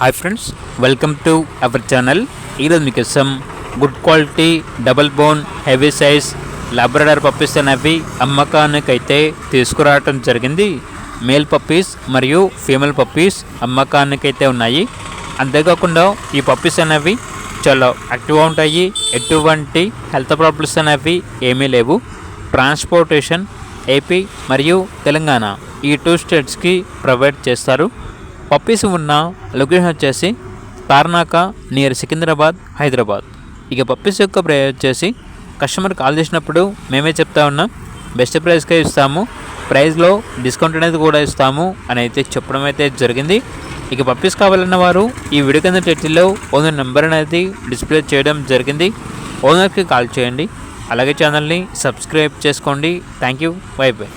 Hi friends, welcome to our channel. ఈరోజు మీకోసం good quality double bone heavy size Labrador puppies అనేవి అమ్మకానికైతే తీసుకురావటం జరిగింది. మేల్ పప్పీస్ మరియు ఫీమేల్ పప్పీస్ అమ్మకానికైతే ఉన్నాయి. అంతేకాకుండా ఈ పప్పీస్ అనేవి చాలా యాక్టివ్గా ఉంటాయి. ఎటువంటి హెల్త్ ప్రాబ్లమ్స్ అనేవి ఏమీ లేవు. ట్రాన్స్పోర్టేషన్ ఏపీ మరియు తెలంగాణ ఈ 2 స్టేట్స్కి ప్రొవైడ్ చేస్తారు. పప్పీస్ ఉన్న లొకేషన్ వచ్చేసి తార్నాక నియర్ సికింద్రాబాద్, హైదరాబాద్. ఇక పప్పీస్ యొక్క ప్రైస్ వచ్చేసి కస్టమర్ కాల్ చేసినప్పుడు మేమే చెప్తా ఉన్నాం, బెస్ట్ ప్రైస్కే ఇస్తాము, ప్రైస్లో డిస్కౌంట్ అనేది కూడా ఇస్తాము అని అయితే చెప్పడం అయితే జరిగింది. ఇక పప్పీస్ కావాలన్న వారు ఈ వీడియో కింద టైటిల్లో ఓనర్ నెంబర్ అనేది డిస్ప్లే చేయడం జరిగింది. ఓనర్కి కాల్ చేయండి. అలాగే ఛానల్ని సబ్స్క్రైబ్ చేసుకోండి. Thank you. By by.